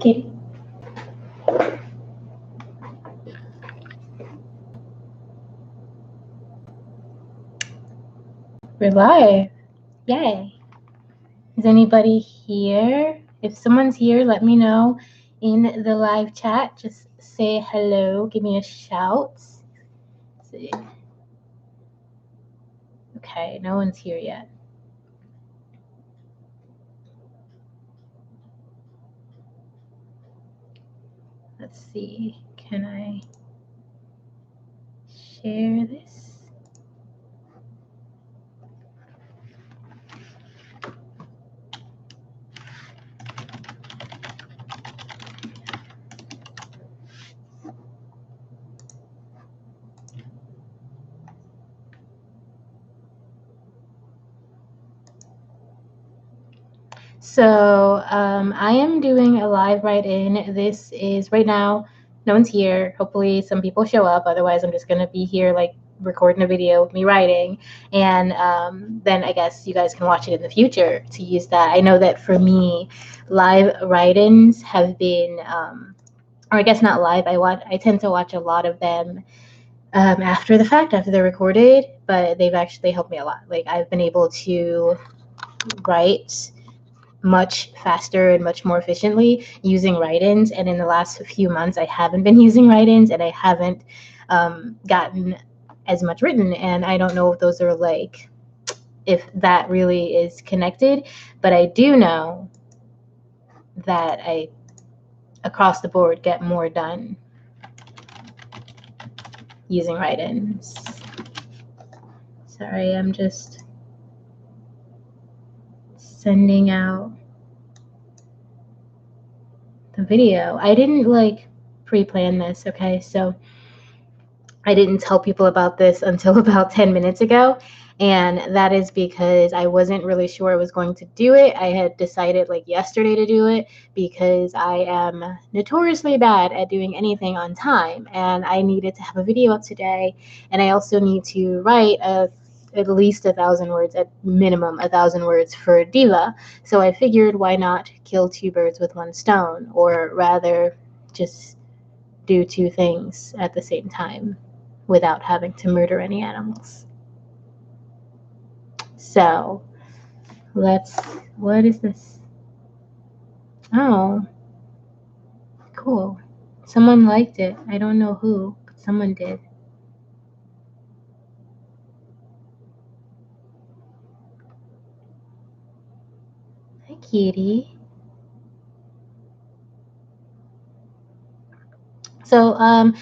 Okay. We're live. Yay. Is anybody here? If someone's here, let me know in the live chat. Just say hello. Give me a shout. Let's see. Okay, no one's here yet. Let's see. Can I share this? So I am doing a live write-in. This is right now, no one's here. Hopefully some people show up. Otherwise, I'm just going to be here like recording a video of me writing. And then I guess you guys can watch it in the future to use that. I know that for me, live write-ins have been, or I guess not live. I tend to watch a lot of them after the fact, after they're recorded, but they've actually helped me a lot. Like I've been able to write much faster and much more efficiently using write-ins. And in the last few months, I haven't been using write-ins and I haven't gotten as much written. And I don't know if those are like, if that really is connected, but I do know that I, across the board, get more done using write-ins. Sorry, I'm just sending out the video. I didn't like pre-plan this, okay? So I didn't tell people about this until about 10 minutes ago. And that is because I wasn't really sure I was going to do it. I had decided like yesterday to do it because I am notoriously bad at doing anything on time. And I needed to have a video up today. And I also need to write at least 1,000 words, at minimum 1,000 words for Diva. So I figured why not kill two birds with one stone, or rather just do two things at the same time without having to murder any animals. So what is this? Oh, cool. Someone liked it. I don't know who, but someone did. Hi, kitty. So,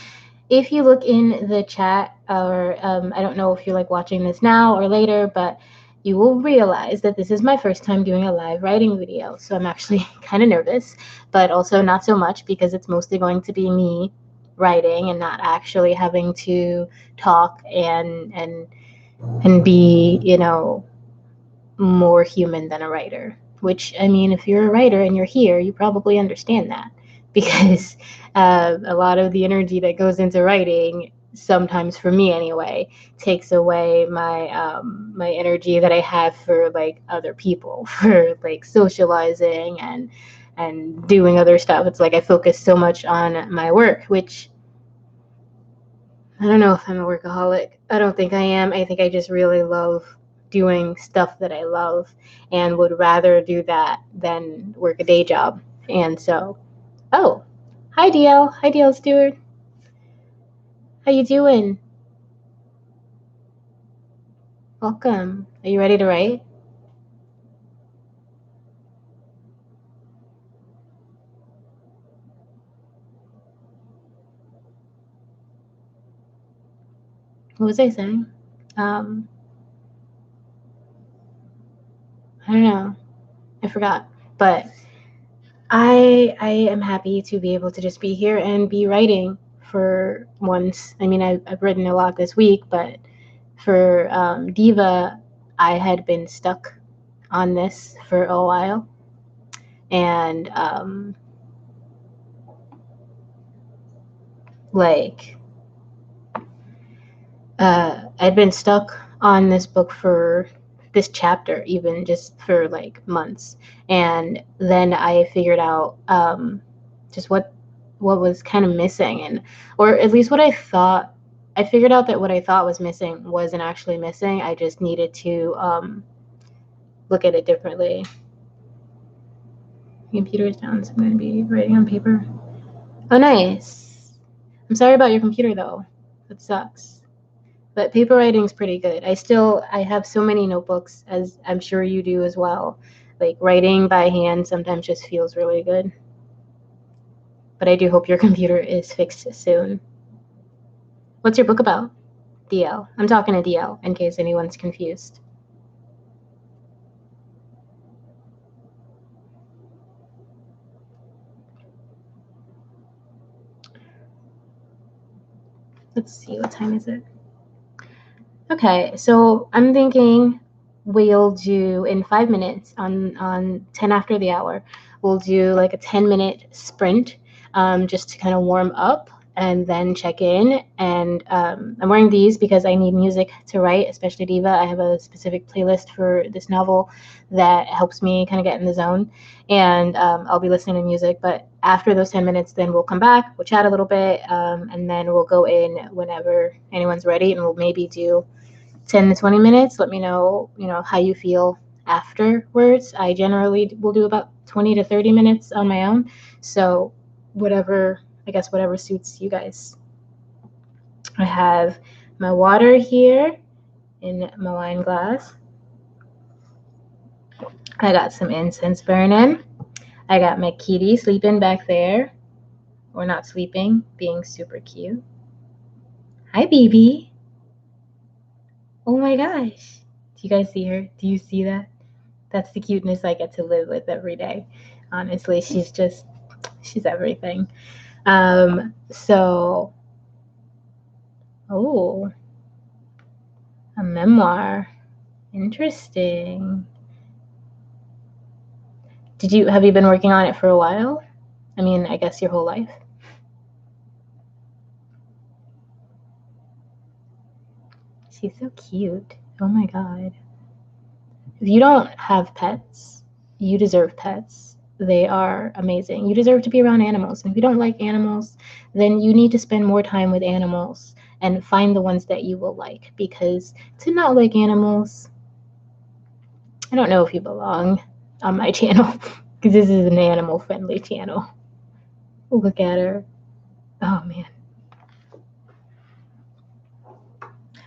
if you look in the chat, or I don't know if you're like watching this now or later, but you will realize that this is my first time doing a live writing video. So I'm actually kind of nervous, but also not so much because it's mostly going to be me writing and not actually having to talk and be, you know, more human than a writer. Which, I mean, if you're a writer and you're here, you probably understand that because a lot of the energy that goes into writing, sometimes for me anyway, takes away my my energy that I have for like other people, for like socializing and doing other stuff. It's like I focus so much on my work, which I don't know if I'm a workaholic. I don't think I am. I think I just really love doing stuff that I love and would rather do that than work a day job. And so, oh, hi DL. Hi DL Stewart. How you doing? Welcome. Are you ready to write? What was I saying? I don't know. I forgot. But I am happy to be able to just be here and be writing for once. I mean, I've written a lot this week, but for Diva, I had been stuck on this for a while. And I'd been stuck on this book for this chapter, even just for like months. And then I figured out just what was kind of missing, and or at least what I thought. I figured out that what I thought was missing wasn't actually missing. I just needed to look at it differently. Computer is down, so I'm going to be writing on paper. Oh, nice. I'm sorry about your computer, though. That sucks. But paper writing is pretty good. I have so many notebooks, as I'm sure you do as well. Like, writing by hand sometimes just feels really good. But I do hope your computer is fixed soon. What's your book about? DL. I'm talking to DL, in case anyone's confused. Let's see, what time is it? Okay, so I'm thinking we'll do in 5 minutes on 10 after the hour. We'll do like a 10-minute sprint just to kind of warm up and then check in. And I'm wearing these because I need music to write, especially Diva. I have a specific playlist for this novel that helps me kind of get in the zone. And I'll be listening to music. But after those 10 minutes, then we'll come back, we'll chat a little bit, and then we'll go in whenever anyone's ready, and we'll maybe do 10 to 20 minutes. Let me know, how you feel afterwards. I generally will do about 20 to 30 minutes on my own. So whatever suits you guys. I have my water here in my wine glass. I got some incense burning. I got my kitty sleeping back there. Or not sleeping, being super cute. Hi, baby. Oh my gosh. Do you guys see her? Do you see that? That's the cuteness I get to live with every day. Honestly, she's everything. So, oh, a memoir. Interesting. Have you been working on it for a while? I mean, I guess your whole life. She's so cute. Oh my God. If you don't have pets, you deserve pets. They are amazing. You deserve to be around animals. And if you don't like animals, then you need to spend more time with animals and find the ones that you will like. Because to not like animals, I don't know if you belong on my channel. Because this is an animal-friendly channel. Look at her. Oh, man.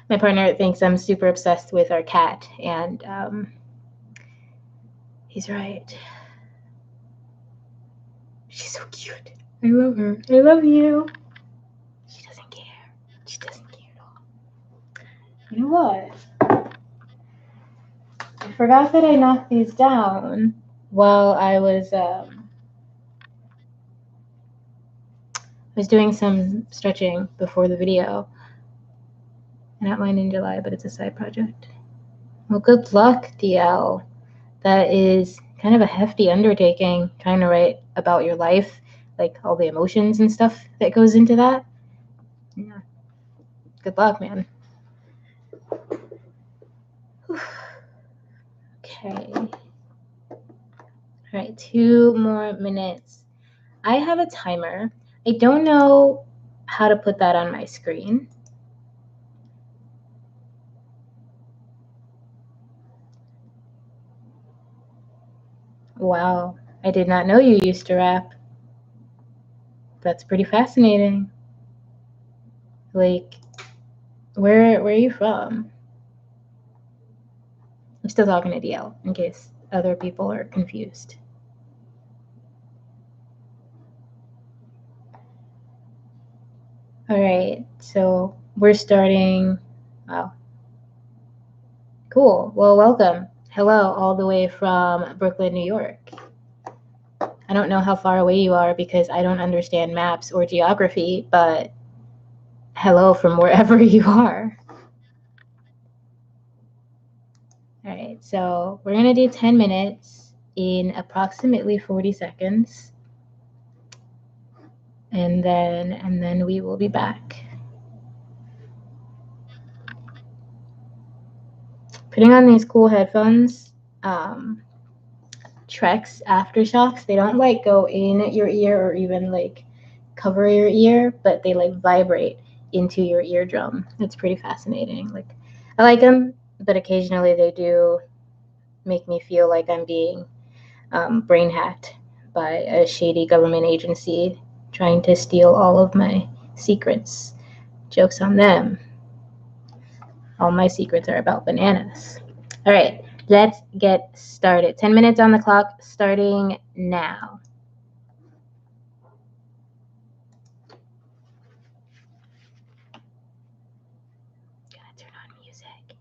My partner thinks I'm super obsessed with our cat, and he's right. She's so cute. I love her. I love you. She doesn't care. She doesn't care at all. You know what? I forgot that I knocked these down while I was doing some stretching before the video. And outlined in July, but it's a side project. Well, good luck, DL. That is kind of a hefty undertaking, trying to write about your life, like all the emotions and stuff that goes into that. Yeah. Good luck, man. Okay. All right, 2 more minutes. I have a timer. I don't know how to put that on my screen. Wow, I did not know you used to rap. That's pretty fascinating. Like, where are you from? I'm still talking to DL in case other people are confused. All right, so we're starting. Wow. Cool. Well, welcome. Hello, all the way from Brooklyn, New York. I don't know how far away you are because I don't understand maps or geography, but hello from wherever you are. All right, so we're going to do 10 minutes in approximately 40 seconds. And then we will be back. Putting on these cool headphones Trex aftershocks. They don't like go in your ear or even like cover your ear, but they like vibrate into your eardrum. It's pretty fascinating. Like I like them, but occasionally they do make me feel like I'm being brain hacked by a shady government agency trying to steal all of my secrets. Joke's on them. All my secrets are about bananas. All right, let's get started. 10 minutes on the clock, starting now. Gonna turn on music.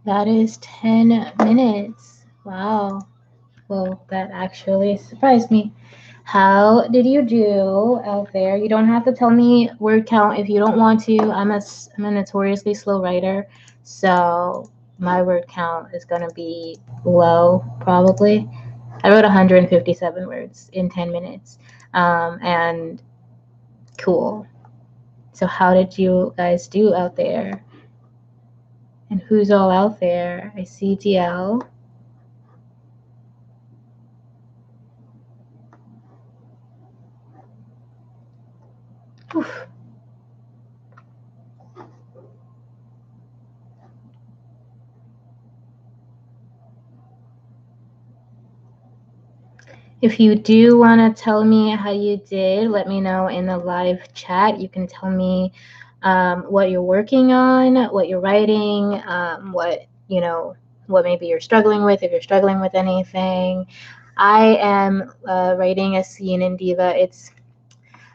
That is 10 minutes. Wow. Well, that actually surprised me. How did you do out there? You don't have to tell me word count if you don't want to. I'm a notoriously slow writer, so my word count is going to be low, probably. I wrote 157 words in 10 minutes. And cool. So, how did you guys do out there? And who's all out there? I see DL. Oof. If you do want to tell me how you did, let me know in the live chat. You can tell me what you're working on, what you're writing, what maybe you're struggling with, if you're struggling with anything. I am writing a scene in Diva.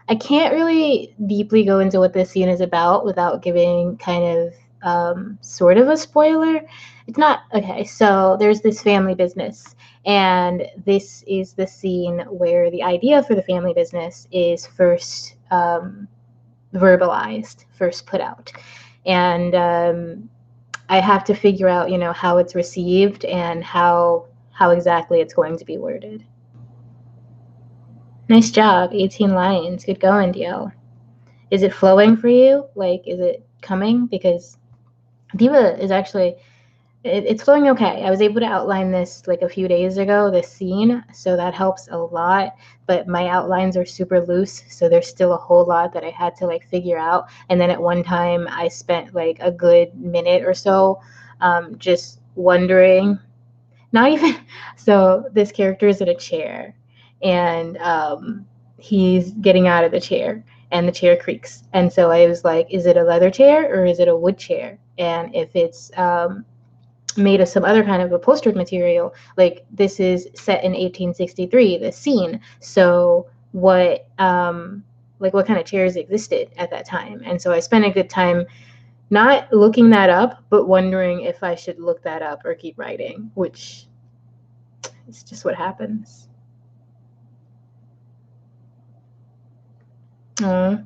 I can't really deeply go into what this scene is about without giving kind of sort of a spoiler. It's not okay. So there's this family business, and this is the scene where the idea for the family business is first verbalized, first put out, and I have to figure out, how it's received and how exactly it's going to be worded. Nice job, 18 lines. Good going, DL. Is it flowing for you? Like, is it coming? Because Diva is actually, it's flowing okay. I was able to outline this like a few days ago, this scene, so that helps a lot. But my outlines are super loose, so there's still a whole lot that I had to like figure out. And then at one time, I spent like a good minute or so just wondering, not even, so this character is in a chair, and he's getting out of the chair, and the chair creaks. And so I was like, is it a leather chair or is it a wood chair? And if it's made of some other kind of upholstered material, like this is set in 1863, the scene. So what what kind of chairs existed at that time? And so I spent a good time not looking that up, but wondering if I should look that up or keep writing, which is just what happens. Oh,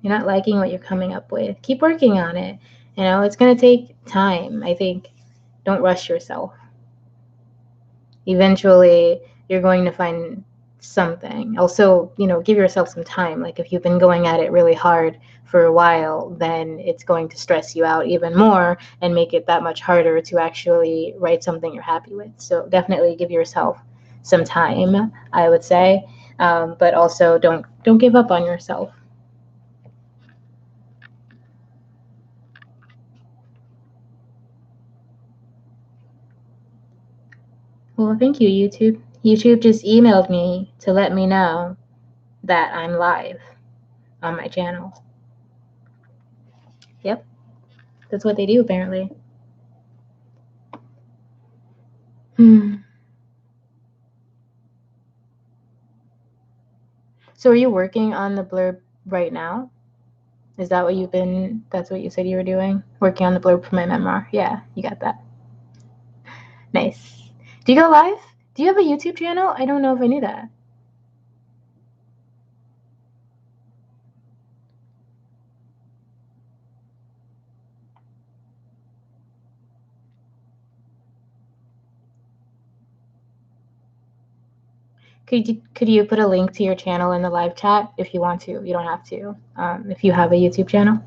you're not liking what you're coming up with. Keep working on it. It's going to take time. I think don't rush yourself. Eventually, you're going to find something. Also, give yourself some time. Like if you've been going at it really hard for a while, then it's going to stress you out even more and make it that much harder to actually write something you're happy with. So definitely give yourself some time, I would say, but also don't give up on yourself. Well, thank you, YouTube. YouTube just emailed me to let me know that I'm live on my channel. Yep, that's what they do apparently. So are you working on the blurb right now? Is that what that's what you said you were doing? Working on the blurb for my memoir? Yeah, you got that. Nice. Do you go live? Do you have a YouTube channel? I don't know if I knew that. Could you put a link to your channel in the live chat if you want to? You don't have to. If you have a YouTube channel.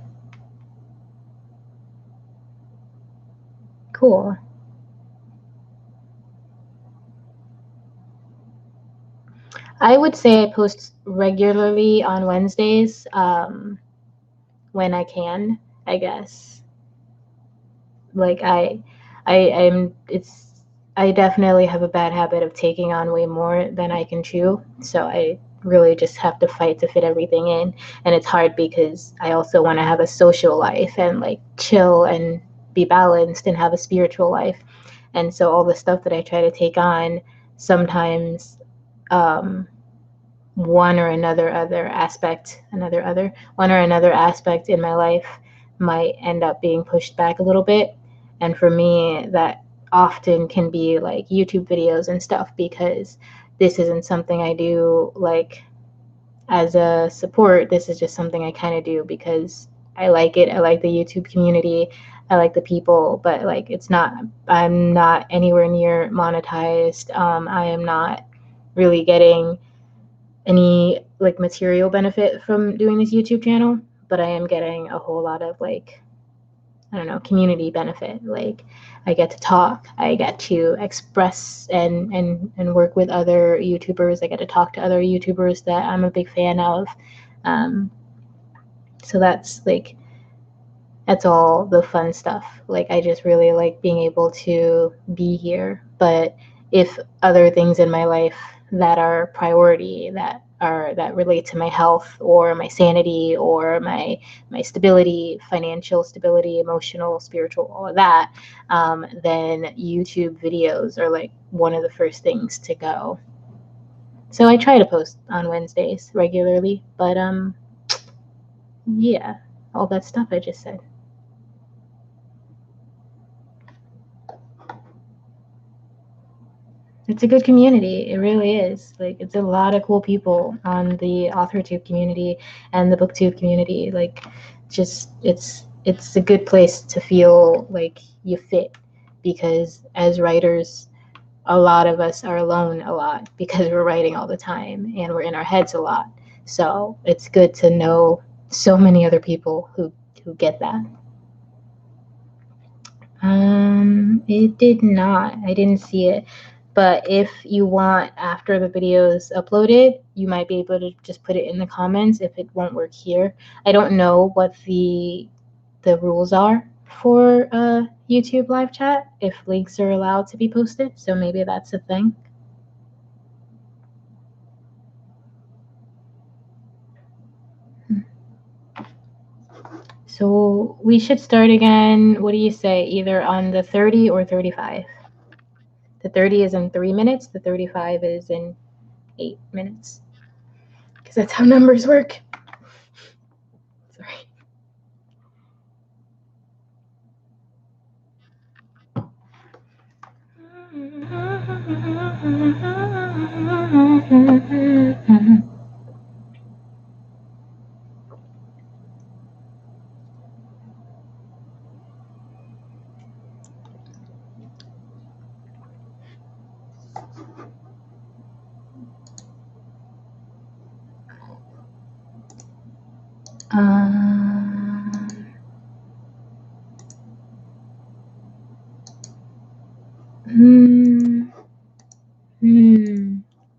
Cool. I would say I post regularly on Wednesdays when I can, I guess. Like I definitely have a bad habit of taking on way more than I can chew. So I really just have to fight to fit everything in. And it's hard because I also want to have a social life and like chill and be balanced and have a spiritual life. And so all the stuff that I try to take on, sometimes one or another aspect in my life might end up being pushed back a little bit. And for me, that often can be like YouTube videos and stuff, because this isn't something I do like as a support. This is just something I kind of do because I like it. I like the YouTube community. I like the people, but like I'm not anywhere near monetized. I am not really getting any like material benefit from doing this YouTube channel, but I am getting a whole lot of like, I don't know, community benefit. Like I get to talk, I get to express and work with other YouTubers. I get to talk to other YouTubers that I'm a big fan of. Um, so that's all the fun stuff. Like I just really like being able to be here. But if other things in my life that are priority, that relate to my health or my sanity or my stability, financial stability, emotional, spiritual, all of that, then YouTube videos are like one of the first things to go. So I try to post on Wednesdays regularly, but yeah, all that stuff I just said. It's a good community. It really is. Like it's a lot of cool people on the Authortube community and the BookTube community. Like just it's a good place to feel like you fit, because as writers, a lot of us are alone a lot because we're writing all the time and we're in our heads a lot. So it's good to know so many other people who get that. It did not. I didn't see it. But if you want, after the video is uploaded, you might be able to just put it in the comments if it won't work here. I don't know what the rules are for YouTube live chat, if links are allowed to be posted. So maybe that's a thing. So we should start again. What do you say? Either on the 30 or 35. The 30 is in 3 minutes. The 35 is in 8 minutes. Because that's how numbers work. Sorry.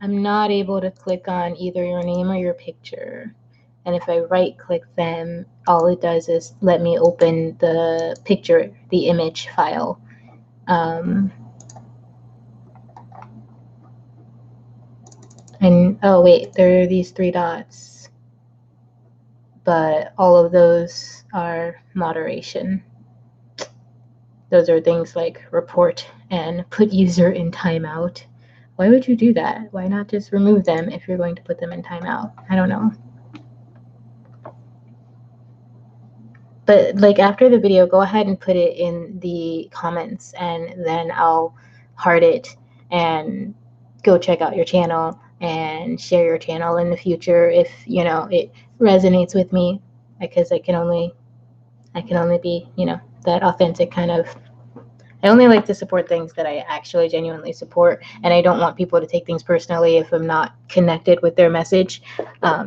I'm not able to click on either your name or your picture. And if I right click them, all it does is let me open the picture, the image file. And oh wait, there are these 3 dots, but all of those are moderation. Those are things like report and put user in timeout. Why would you do that? Why not just remove them if you're going to put them in timeout? I don't know. But like after the video, go ahead and put it in the comments, and then I'll heart it and go check out your channel and share your channel in the future if it resonates with me, because I can only be that authentic kind of. I only like to support things that I actually genuinely support, and I don't want people to take things personally if I'm not connected with their message.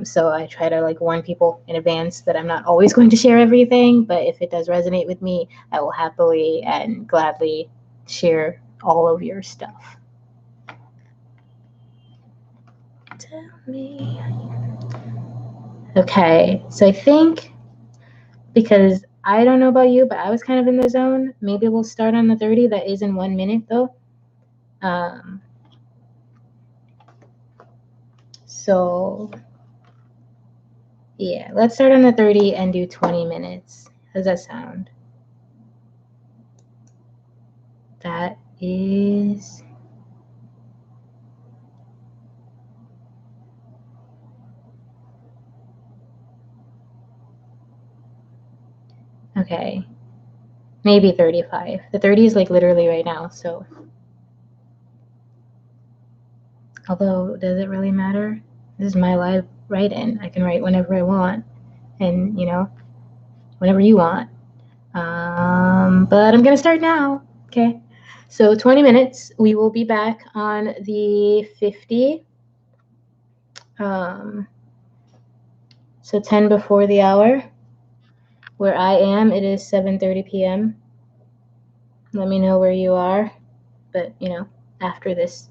So I try to like warn people in advance that I'm not always going to share everything, but if it does resonate with me, I will happily and gladly share all of your stuff. Tell me. Okay, so I think, because I don't know about you, but I was kind of in the zone. Maybe we'll start on the 30. That is in 1 minute though. So yeah, let's start on the 30 and do 20 minutes. How does that sound? That is okay. maybe 35. The 30 is like literally right now, so. Although, does it really matter? This is my live write-in. I can write whenever I want, and whenever you want. But I'm gonna start now. Okay. So 20 minutes. We will be back on the 50. So 10 before the hour. Where I am, it is 7:30 p.m. Let me know where you are. But after this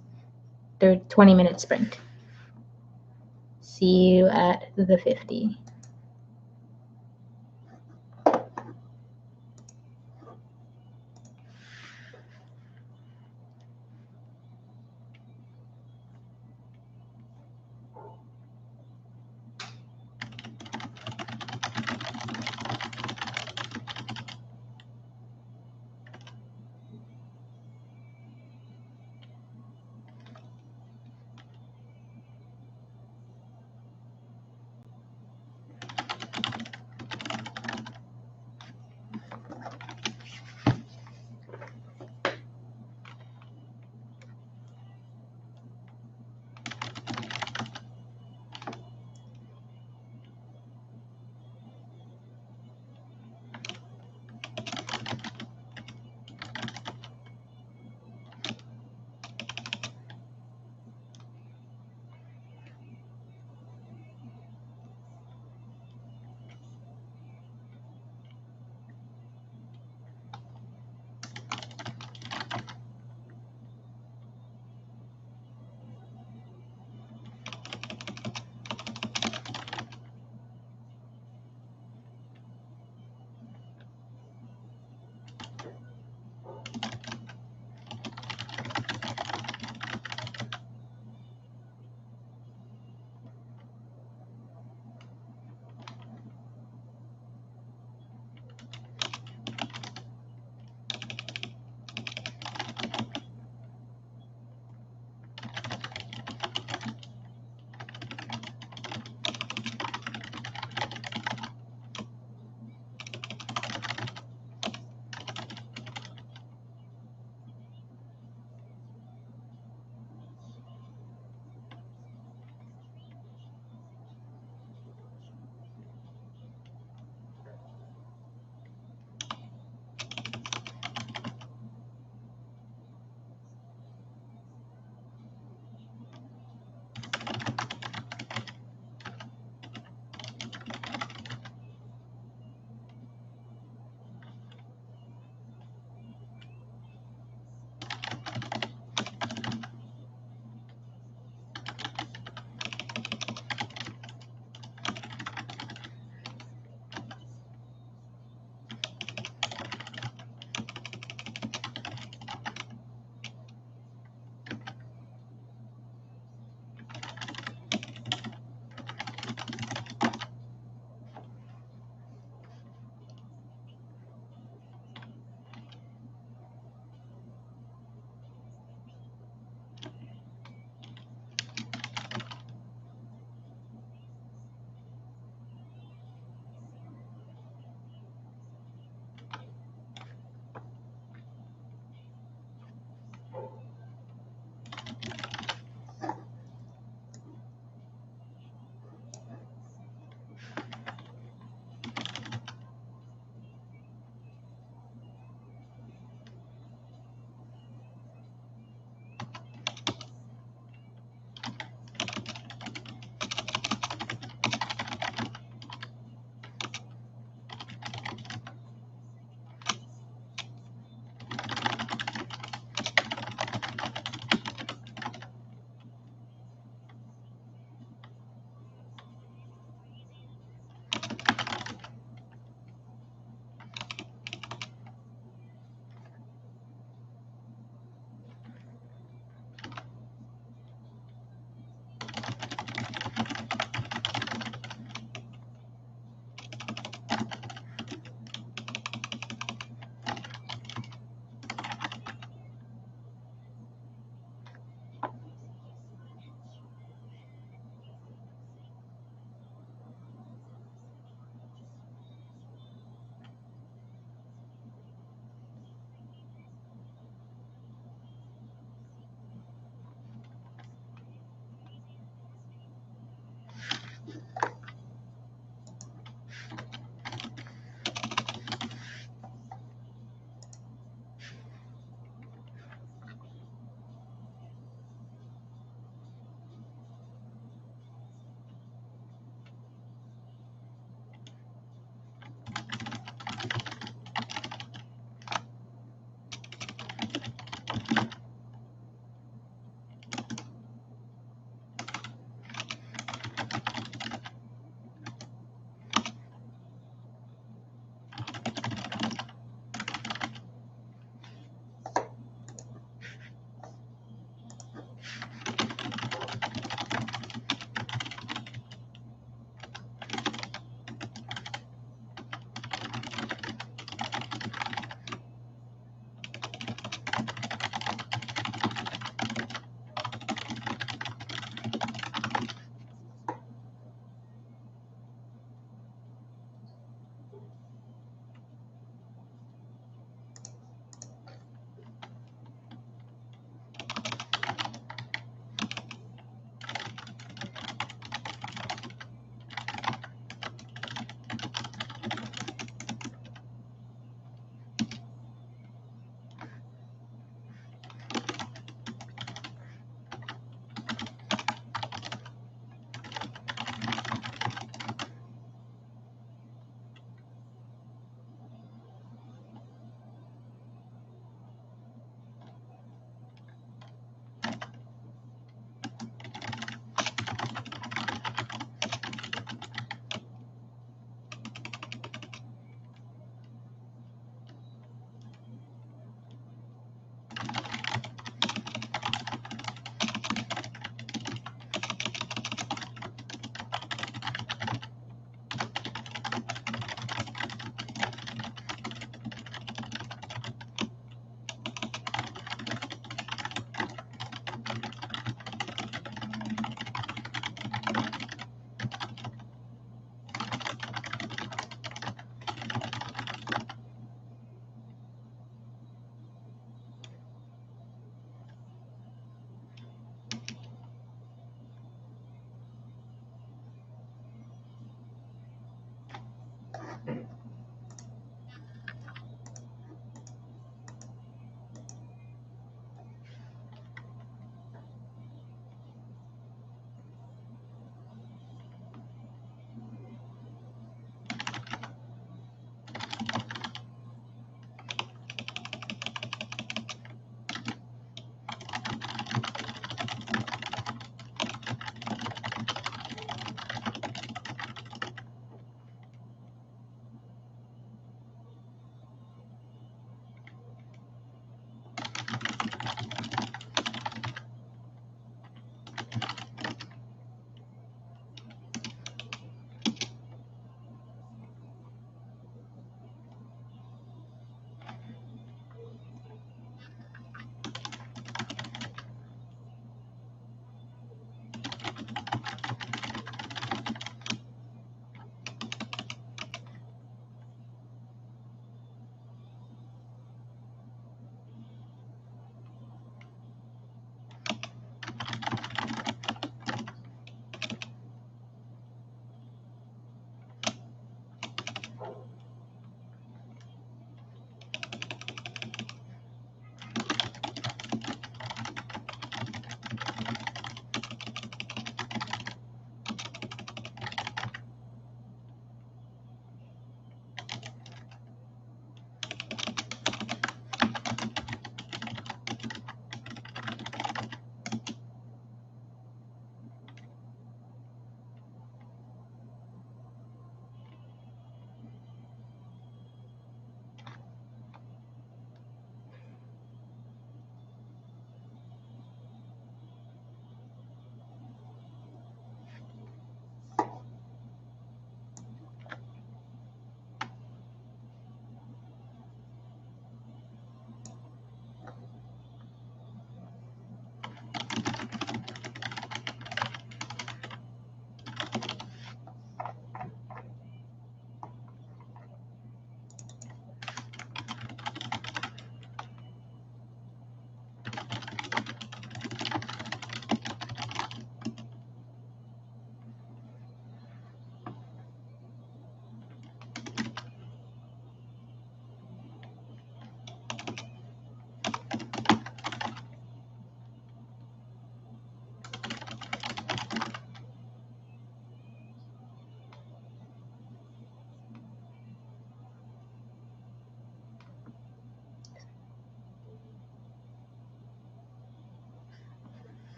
20-minute sprint. See you at the 50.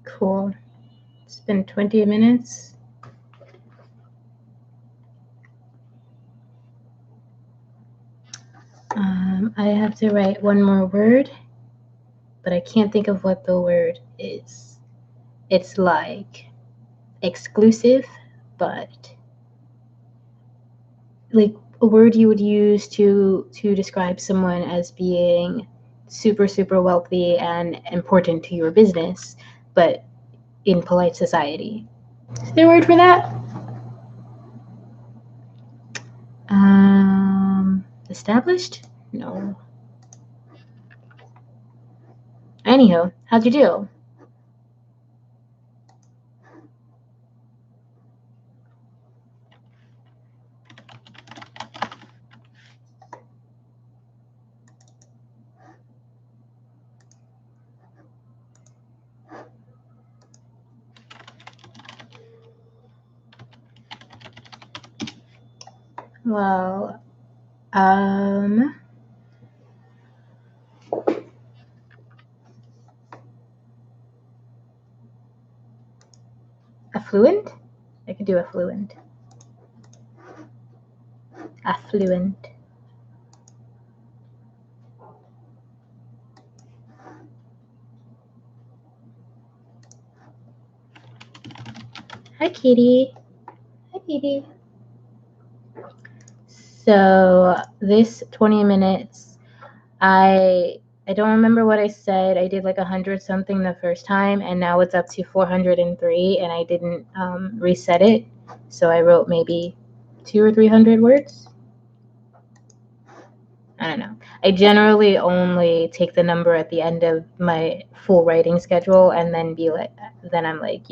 Cool. It's been 20 minutes. I have to write one more word, but I can't think of what the word is. It's like exclusive, but like a word you would use to describe someone as being super, super wealthy and important to your business, but in polite society. Is there a word for that? Established? No. Anyhow, how'd you do? Well, affluent? I could do affluent. Affluent. Hi, Kitty. Hi, Kitty. So this 20 minutes, I don't remember what I said. I did like 100 something the first time, and now it's up to 403, and I didn't reset it. So I wrote maybe 200 or 300 words. I don't know. I generally only take the number at the end of my full writing schedule and then then I'm like,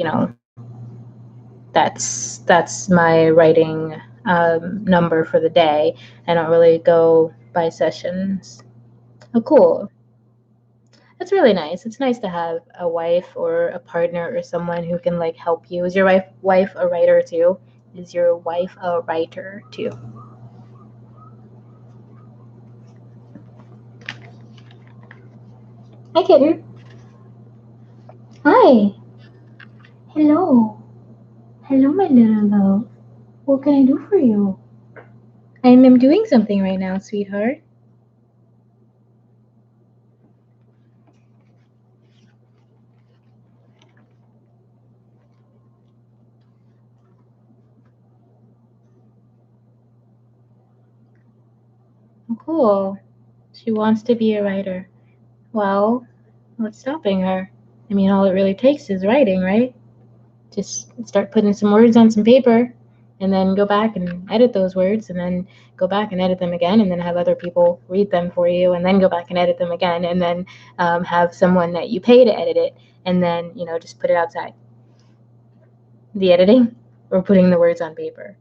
that's my writing number for the day. I don't really go by sessions. Oh, cool. That's really nice. It's nice to have a wife or a partner or someone who can like help you. Is your wife a writer too? Is your wife a writer too? Hi, kitten. Hi. Hello. Hello, my little love. What can I do for you? I am doing something right now, sweetheart. Oh, cool. She wants to be a writer. Well, what's stopping her? I mean, all it really takes is writing, right? Just start putting some words on some paper and then go back and edit those words and then go back and edit them again and then have other people read them for you and then go back and edit them again and then have someone that you pay to edit it and then, just put it outside. The editing or putting the words on paper.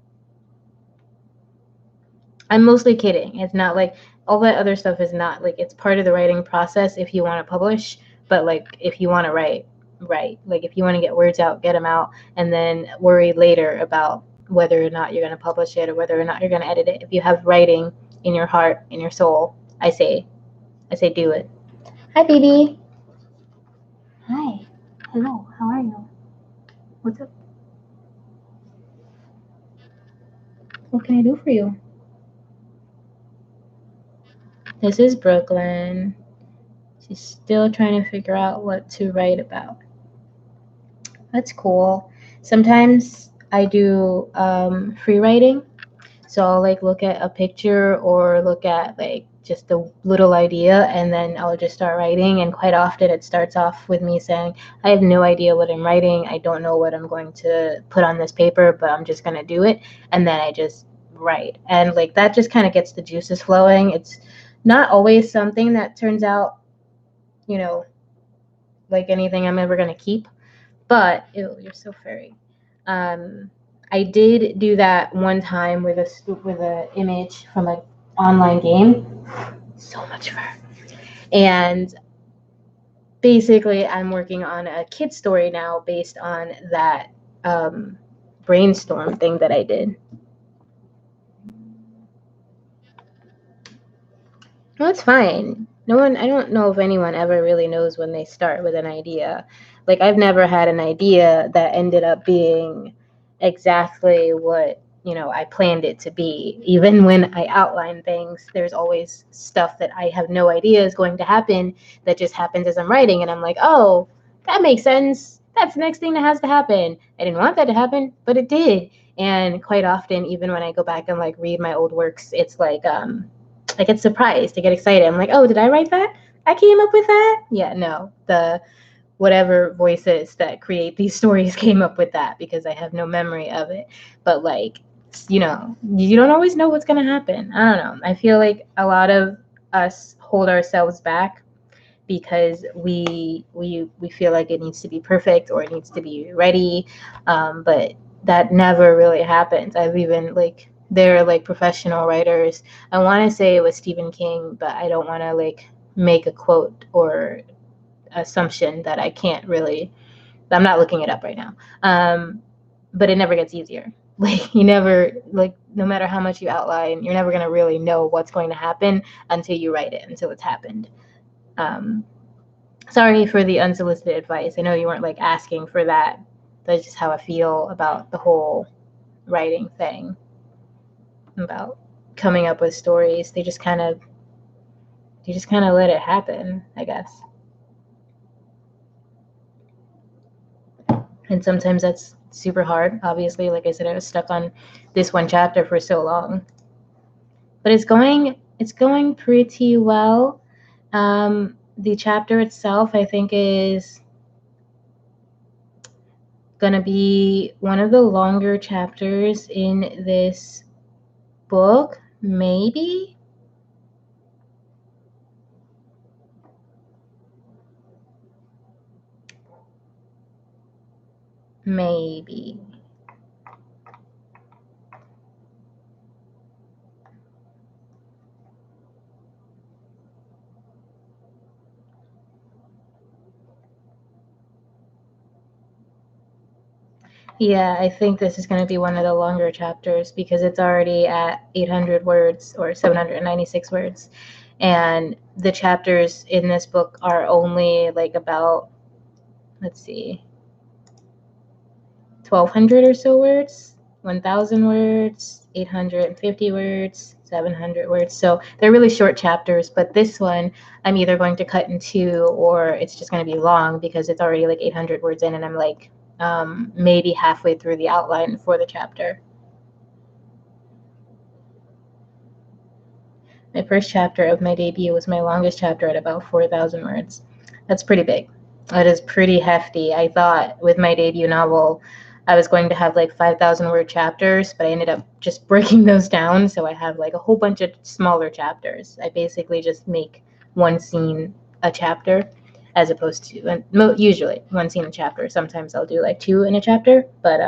I'm mostly kidding. It's not like all that other stuff is not like it's part of the writing process if you want to publish, but like if you want to write. Like if you want to get words out, get them out and then worry later about whether or not you're going to publish it or whether or not you're going to edit it. If you have writing in your heart, in your soul, I say do it. Hi, baby. Hi. Hello. How are you? What's up? What can I do for you? This is Brooklyn. She's still trying to figure out what to write about. That's cool. Sometimes I do free writing. So I'll like look at a picture or look at like just a little idea and then I'll just start writing. And quite often it starts off with me saying, I have no idea what I'm writing. I don't know what I'm going to put on this paper, but I'm just going to do it. And then I just write. And like that just kind of gets the juices flowing. It's not always something that turns out, you know, like anything I'm ever going to keep. But ew, you're so furry. I did do that one time with a image from an online game. So much fur. And basically, I'm working on a kid story now based on that brainstorm thing that I did. Well, it's fine. No one, I don't know if anyone ever really knows when they start with an idea. Like, I've never had an idea that ended up being exactly what, I planned it to be. Even when I outline things, there's always stuff that I have no idea is going to happen that just happens as I'm writing. And I'm like, oh, that makes sense. That's the next thing that has to happen. I didn't want that to happen, but it did. And quite often, even when I go back and like read my old works, it's like, I get surprised. I get excited. I'm like, oh, did I write that? I came up with that? Yeah, no. The whatever voices that create these stories came up with that because I have no memory of it. But like, you don't always know what's going to happen. I don't know. I feel like a lot of us hold ourselves back because we feel like it needs to be perfect or it needs to be ready, but that never really happens. I've even like there are like professional writers. I want to say it was Stephen King, but I don't want to like make a quote or assumption that I can't really. I'm not looking it up right now. But it never gets easier. Like you never like no matter how much you outline, you're never gonna really know what's going to happen until you write it, until it's happened. Um, Sorry for the unsolicited advice. I know you weren't like asking for that. That's just how I feel about the whole writing thing. About coming up with stories. They just kind of let it happen, I guess. And sometimes that's super hard. Obviously, like I said, I was stuck on this one chapter for so long. But it's going pretty well. The chapter itself, I think, is gonna be one of the longer chapters in this book, maybe. Maybe. Yeah, I think this is going to be one of the longer chapters because it's already at 800 words or 796 words. And the chapters in this book are only like about, let's see, 1,200 or so words, 1,000 words, 850 words, 700 words. So they're really short chapters, but this one I'm either going to cut in two or it's just going to be long because it's already like 800 words in and I'm like maybe halfway through the outline for the chapter. My first chapter of my debut was my longest chapter at about 4,000 words. That's pretty big. That is pretty hefty. I thought with my debut novel, I was going to have like 5,000 word chapters, but I ended up just breaking those down. So I have like a whole bunch of smaller chapters. I basically just make one scene a chapter as opposed to, and usually one scene a chapter. Sometimes I'll do like two in a chapter, but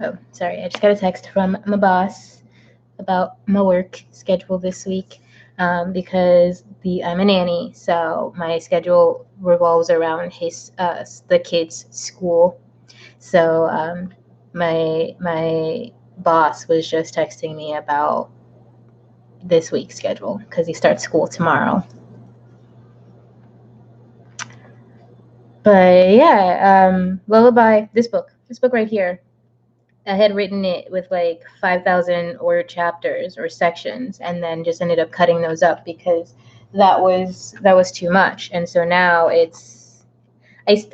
oh, sorry. I just got a text from my boss about my work schedule this week because I'm a nanny, so my schedule revolves around the kids' school. So my boss was just texting me about this week's schedule because he starts school tomorrow. But yeah, Lullaby, this book right here. I had written it with like 5,000 word chapters or sections, and then just ended up cutting those up because that was too much. And so now I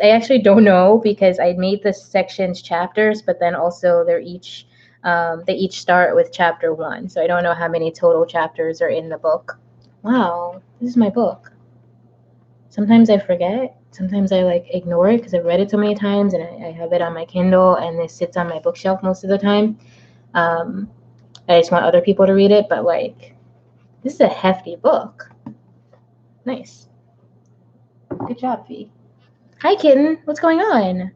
actually don't know because I made the sections chapters, but then also they each start with chapter 1. So I don't know how many total chapters are in the book. Wow, this is my book. Sometimes I forget. Sometimes I like ignore it because I've read it so many times and I have it on my Kindle and it sits on my bookshelf most of the time. I just want other people to read it, but like, this is a hefty book. Nice. Good job, V. Hi, kitten. What's going on? I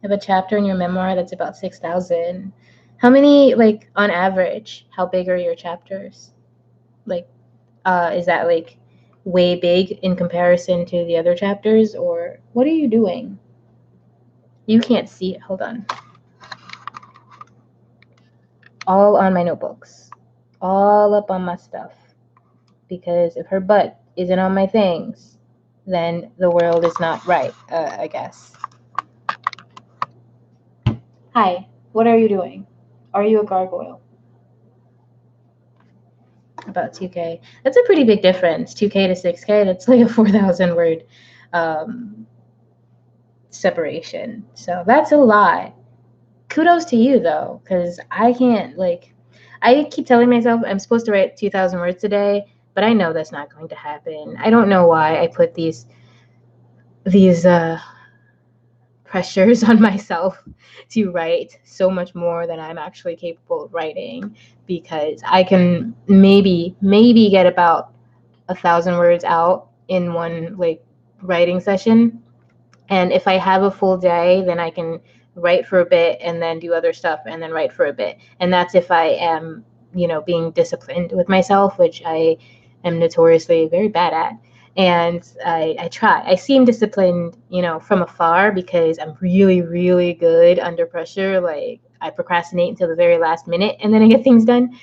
have a chapter in your memoir that's about 6,000. How many, like, on average, how big are your chapters? Like, is that like way big in comparison to the other chapters, or what are you doing? You can't see it. Hold on. All on my notebooks. All up on my stuff. Because if her butt isn't on my things, then the world is not right, I guess. Hi, what are you doing? Are you a gargoyle? About 2K. That's a pretty big difference. 2K to 6K, that's like a 4,000 word separation. So that's a lot. Kudos to you, though, because I can't, like, I keep telling myself I'm supposed to write 2,000 words a day, but I know that's not going to happen. I don't know why I put these pressures on myself to write so much more than I'm actually capable of writing, because I can maybe get about 1,000 words out in one like writing session. And if I have a full day, then I can write for a bit and then do other stuff and then write for a bit. And that's if I am, being disciplined with myself, which I am notoriously very bad at. And I try. I seem disciplined, from afar because I'm really, really good under pressure. Like, I procrastinate until the very last minute and then I get things done.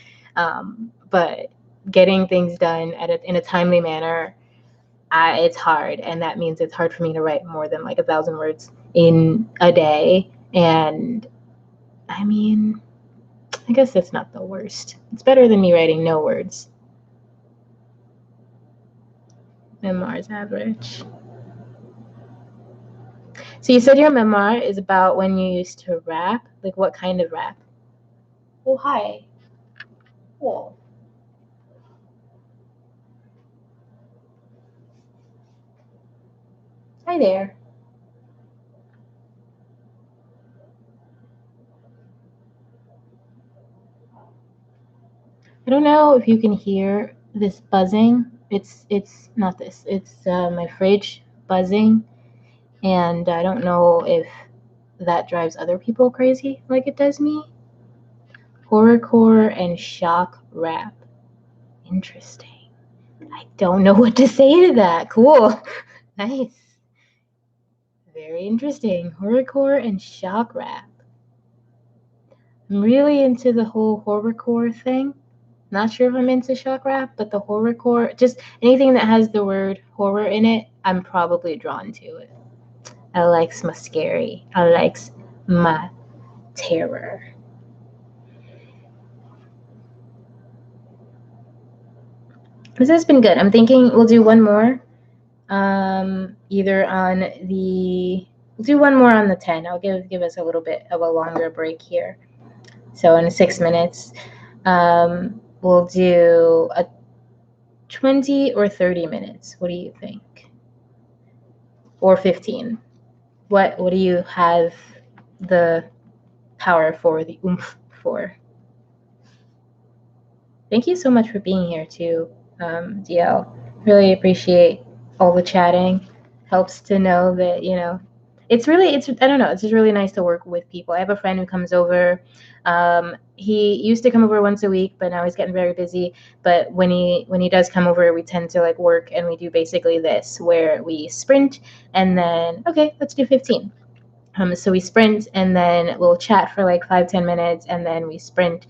But getting things done in a timely manner, it's hard, and that means it's hard for me to write more than like 1,000 words in a day. And I mean, I guess that's not the worst. It's better than me writing no words. Memoir's average. So you said your memoir is about when you used to rap. Like, what kind of rap? Oh, hi. Whoa. Hi there. I don't know if you can hear this buzzing. It's not this. It's my fridge buzzing, and I don't know if that drives other people crazy like it does me. Horrorcore and shock rap. Interesting. I don't know what to say to that. Cool. Nice. Very interesting. Horrorcore and shock rap. I'm really into the whole horrorcore thing. Not sure if I'm into shock rap, but the horrorcore, just anything that has the word horror in it, I'm probably drawn to it. I likes my scary. I likes my terror. This has been good. I'm thinking we'll do one more. Either on the we'll do one more on the 10. I'll give us a little bit of a longer break here. So in 6 minutes, we'll do a 20 or 30 minutes. What do you think? Or 15? What do you have the power for, the oomph for? Thank you so much for being here too, DL. Really appreciate all the chatting. Helps to know that, it's I don't know, it's just really nice to work with people. I have a friend who comes over. He used to come over once a week, but now he's getting very busy. But when he does come over, we tend to like work, and we do basically this, where we sprint and then, okay, let's do 15. So we sprint and then we'll chat for like 5-10 minutes, and then we sprint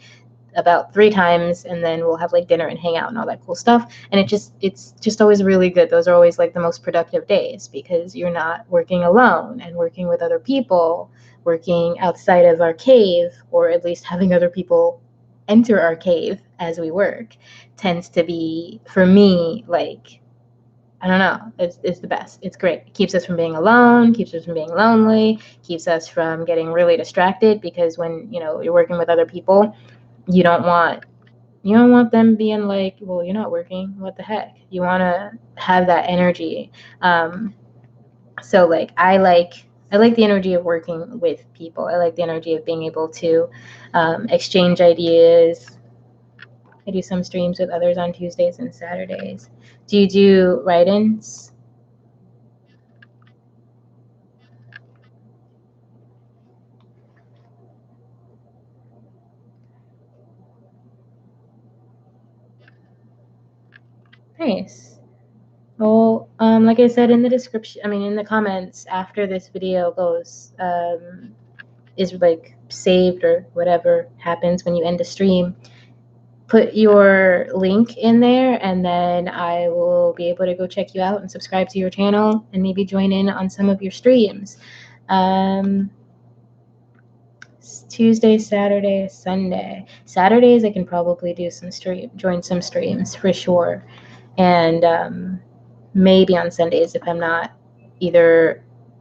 about 3 times, and then we'll have like dinner and hang out and all that cool stuff. And it's just always really good. Those are always like the most productive days, because you're not working alone and working with other people, working outside of our cave, or at least having other people enter our cave as we work tends to be, for me, like, I don't know, it's the best. It's great. It keeps us from being alone, keeps us from being lonely, keeps us from getting really distracted, because when you're working with other people, you don't want them being like, well, you're not working, what the heck. You want to have that energy. So like I like the energy of working with people. I like the energy of being able to exchange ideas. I do some streams with others on Tuesdays and Saturdays. Do you do write-ins? Nice. Well, like I said in the description, in the comments after this video goes, is like saved or whatever happens when you end a stream, put your link in there, and then I will be able to go check you out and subscribe to your channel and maybe join in on some of your streams. Tuesday, Saturday, Sunday. Saturdays I can probably do join some streams for sure. And maybe on Sundays if I'm not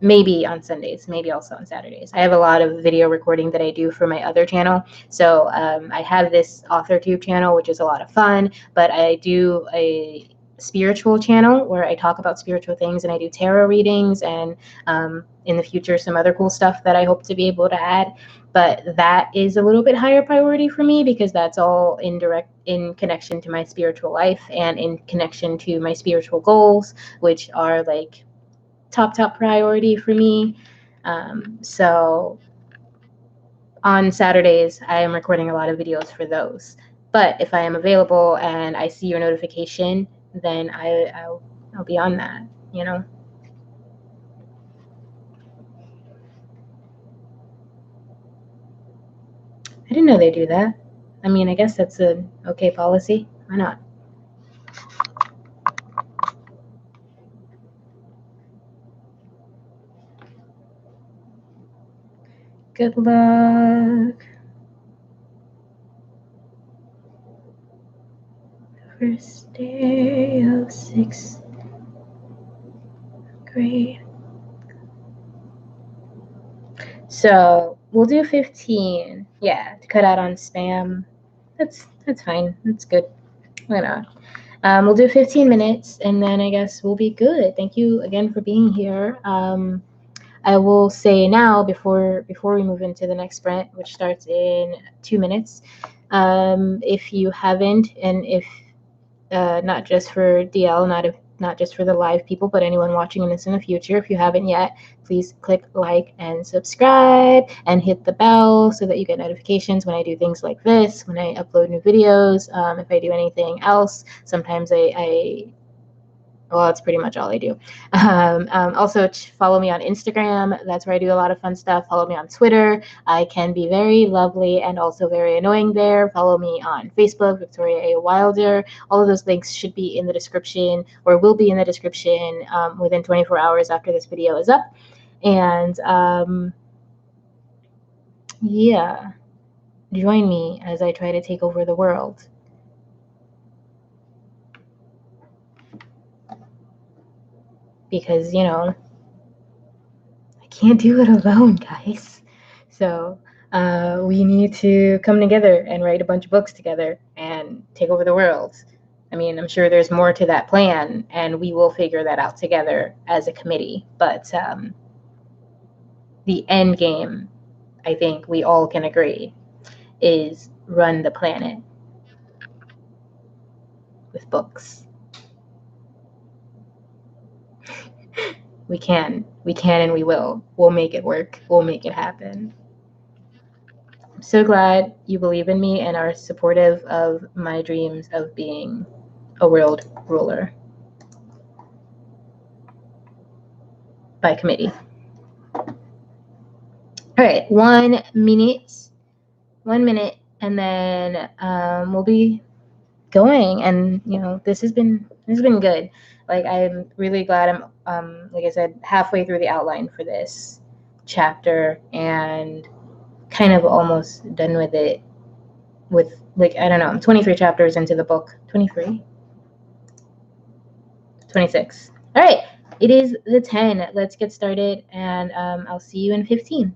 maybe on Sundays, maybe also on Saturdays. I have a lot of video recording that I do for my other channel. So I have this Authortube channel, which is a lot of fun, but I do a spiritual channel where I talk about spiritual things, and I do tarot readings, and in the future some other cool stuff that I hope to be able to add. But that is a little bit higher priority for me, because that's all in connection to my spiritual life and in connection to my spiritual goals, which are like top priority for me. So on Saturdays, I am recording a lot of videos for those. But if I am available and I see your notification, then I'll be on that, I didn't know they do that. I guess that's an okay policy. Why not? Good luck. First day of 6th grade. So we'll do 15. Yeah, to cut out on spam. That's fine. That's good. Why not? We'll do 15 minutes, and then I guess we'll be good. Thank you again for being here. I will say now, before we move into the next sprint, which starts in 2 minutes, if you haven't, and if not just for DL, not just for the live people, but anyone watching this in the future. If you haven't yet, please click like and subscribe and hit the bell so that you get notifications when I do things like this, when I upload new videos, if I do anything else. Sometimes well, that's pretty much all I do. Also, follow me on Instagram. That's where I do a lot of fun stuff. Follow me on Twitter. I can be very lovely and also very annoying there. Follow me on Facebook, Victoria A. Wilder. All of those links should be in the description or will be in the description within 24 hours after this video is up. And yeah, join me as I try to take over the world. Because, I can't do it alone, guys. So we need to come together and write a bunch of books together and take over the world. I mean, I'm sure there's more to that plan, and we will figure that out together as a committee. But the end game, I think we all can agree, is run the planet with books. We can, and we will. We'll make it work. We'll make it happen. I'm so glad you believe in me and are supportive of my dreams of being a world ruler by committee. All right, 1 minute, and then we'll be going. And this has been good. Like, I'm really glad I'm like I said, halfway through the outline for this chapter and kind of almost done with it. With, like, I don't know, I'm 23 chapters into the book. 23, 26. All right, it is the 10. Let's get started, and I'll see you in 15.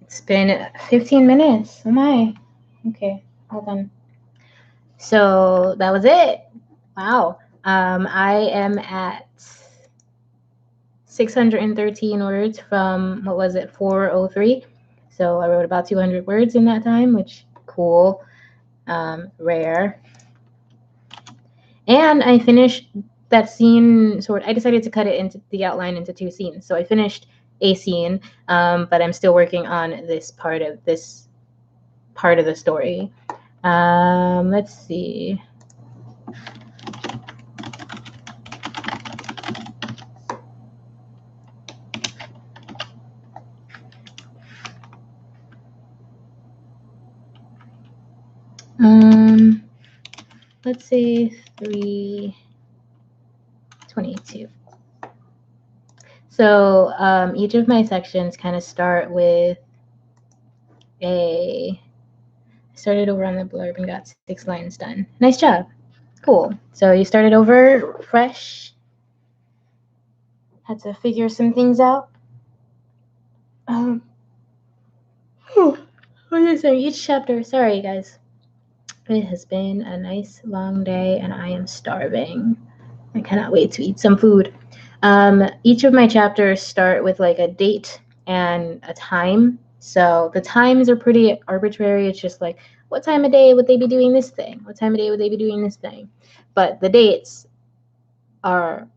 It's been 15 minutes. Oh my. Okay, hold on. So that was it. Wow. I am at 613 words from, what was it, 403. So I wrote about 200 words in that time, which cool, rare. And I finished that scene I decided to cut it into the outline into 2 scenes. So I finished a scene, but I'm still working on this part of the story. Let's see. Let's say 322. So each of my sections kind of start with I started over on the blurb and got 6 lines done. Nice job. Cool. So you started over fresh. Had to figure some things out. What was I saying? Each chapter. Sorry, guys. It has been a nice long day and I am starving. I cannot wait to eat some food. Each of my chapters start with like a date and a time. So the times are pretty arbitrary. It's just like, what time of day would they be doing this thing? What time of day would they be doing this thing? But the dates are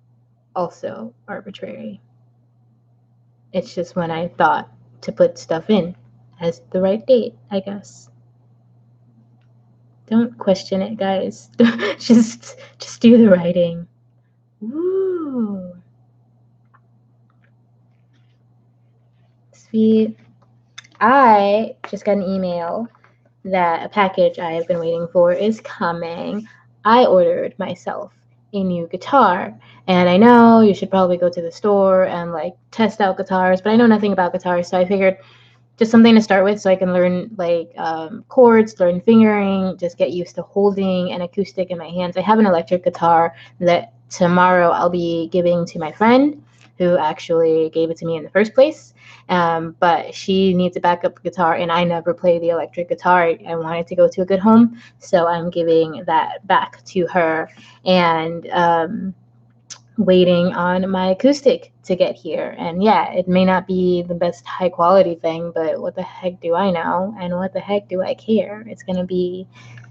also arbitrary. It's just when I thought to put stuff in as the right date, I guess. Don't question it, guys. just do the writing. Woo. Sweet. I just got an email that a package I have been waiting for is coming. I ordered myself a new guitar, and I know you should probably go to the store and like test out guitars, but I know nothing about guitars, so I figured just something to start with so I can learn like chords, learn fingering, just get used to holding an acoustic in my hands. I have an electric guitar that tomorrow I'll be giving to my friend who actually gave it to me in the first place. But she needs a backup guitar, and I never play the electric guitar. I wanted to go to a good home, so I'm giving that back to her and waiting on my acoustic to get here. And yeah, it may not be the best high quality thing, but what the heck do I know? And what the heck do I care? It's going to be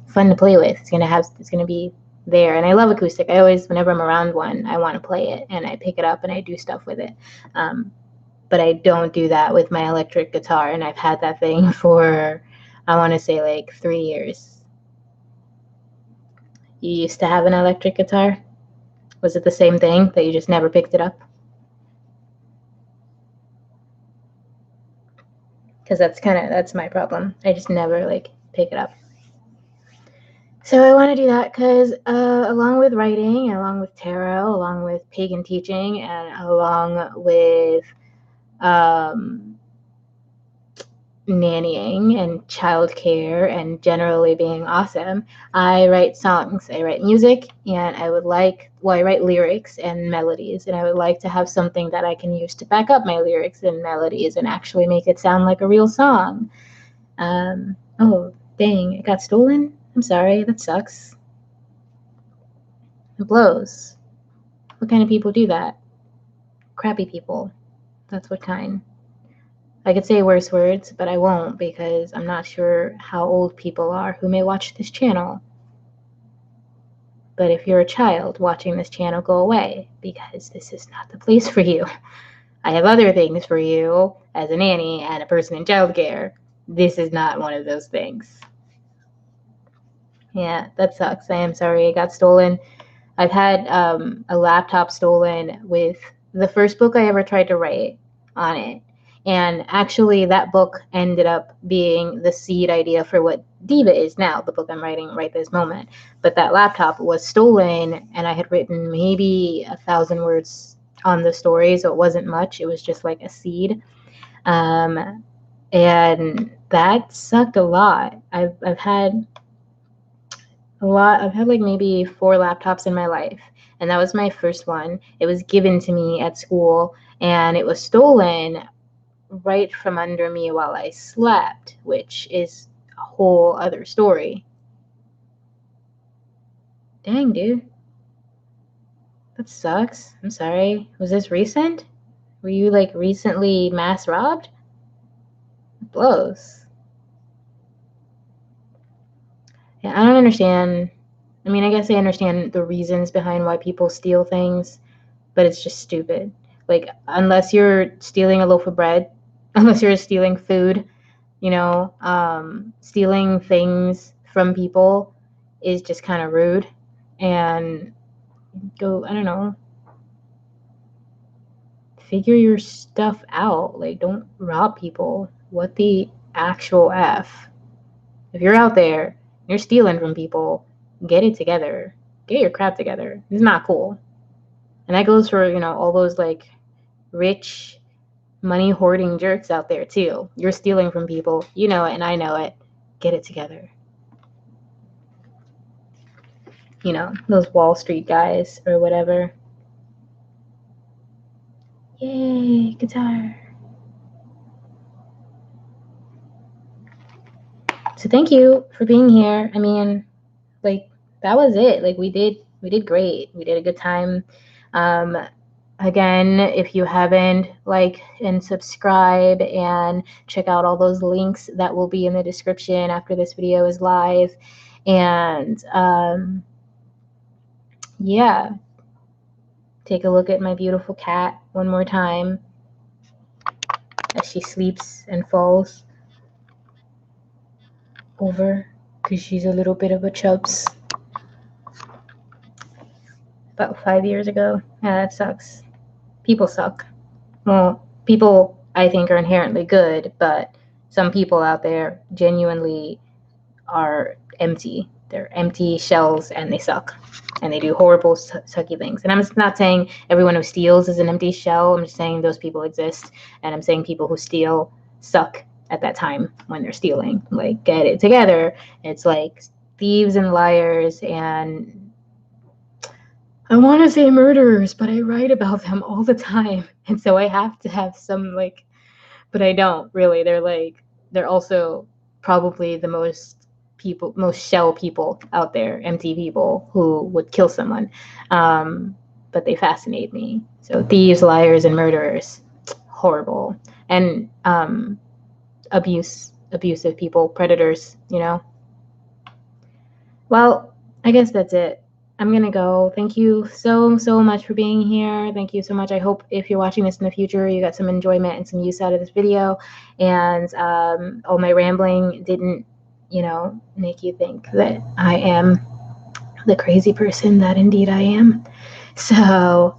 fun to play with. It's going to be there. And I love acoustic. I always, whenever I'm around one, I want to play it and I pick it up and I do stuff with it. But I don't do that with my electric guitar. And I've had that thing for, I want to say like 3 years. You used to have an electric guitar? Was it the same thing that you just never picked it up? Because that's my problem. I just never like pick it up. So I want to do that because along with writing, along with tarot, along with pagan teaching, and along with nannying and childcare and generally being awesome, I write songs, I write music, and I write lyrics and melodies, and I would like to have something that I can use to back up my lyrics and melodies and actually make it sound like a real song. Oh, dang, it got stolen? I'm sorry, that sucks. It blows. What kind of people do that? Crappy people. That's what kind. I could say worse words, but I won't because I'm not sure how old people are who may watch this channel. But if you're a child watching this channel, go away because this is not the place for you. I have other things for you as a nanny and a person in childcare. This is not one of those things. Yeah, that sucks. I am sorry it got stolen. I've had a laptop stolen with the first book I ever tried to write on it. And actually, that book ended up being the seed idea for what Diva is now, the book I'm writing right this moment. But that laptop was stolen, and I had written maybe 1,000 words on the story, so it wasn't much. It was just like a seed. And that sucked a lot. I've had a lot. I've had like maybe 4 laptops in my life, and that was my first one. It was given to me at school, and it was stolen right from under me while I slept, which is a whole other story. Dang, dude. That sucks. I'm sorry. Was this recent? Were you like recently mass robbed? It blows. Yeah, I don't understand. I mean, I guess I understand the reasons behind why people steal things, but it's just stupid. Like, unless you're stealing a loaf of bread, unless you're stealing food, stealing things from people is just kind of rude. And I don't know, figure your stuff out. Like, don't rob people. What the actual F? If you're out there, you're stealing from people, get it together. Get your crap together. It's not cool. And that goes for, all those like rich money hoarding jerks out there too. You're stealing from people. You know it and I know it. Get it together. Those Wall Street guys or whatever. Yay, guitar. So thank you for being here. I mean, like, that was it. Like, we did great. We did a good time. Again, if you haven't, like and subscribe and check out all those links that will be in the description after this video is live. And yeah, take a look at my beautiful cat one more time as she sleeps and falls over because she's a little bit of a chubs. About 5 years ago. Yeah, that sucks. People suck. Well, people I think are inherently good, but some people out there genuinely are empty. They're empty shells and they suck. And they do horrible, sucky things. And I'm not saying everyone who steals is an empty shell. I'm just saying those people exist. And I'm saying people who steal suck at that time when they're stealing. Like, get it together. It's like thieves and liars and I want to say murderers, but I write about them all the time. And so I have to have some, like, but I don't really. They're also probably the most shell people out there, empty people who would kill someone. But they fascinate me. So thieves, liars, and murderers, horrible. And abusive people, predators, Well, I guess that's it. I'm going to go. Thank you so, so much for being here. Thank you so much. I hope if you're watching this in the future, you got some enjoyment and some use out of this video. And all my rambling didn't, make you think that I am the crazy person that indeed I am. So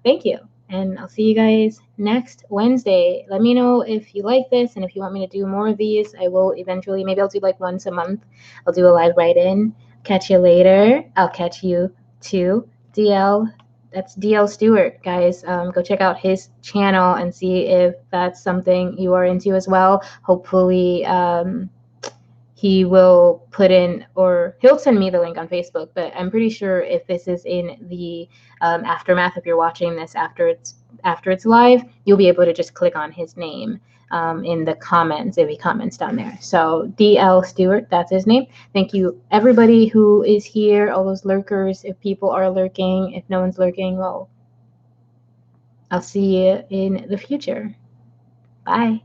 thank you. And I'll see you guys next Wednesday. Let me know if you like this and if you want me to do more of these. I will eventually. Maybe I'll do like once a month. I'll do a live write-in. Catch you later. I'll catch you too. DL. That's DL Stewart, guys. Go check out his channel and see if that's something you are into as well. Hopefully, he will put in, or he'll send me the link on Facebook, but I'm pretty sure if this is in the aftermath, if you're watching this after it's live, you'll be able to just click on his name in the comments if he comments down there. So DL Stewart, that's his name. Thank you everybody who is here, all those lurkers. If people are lurking, if no one's lurking, well, I'll see you in the future. Bye.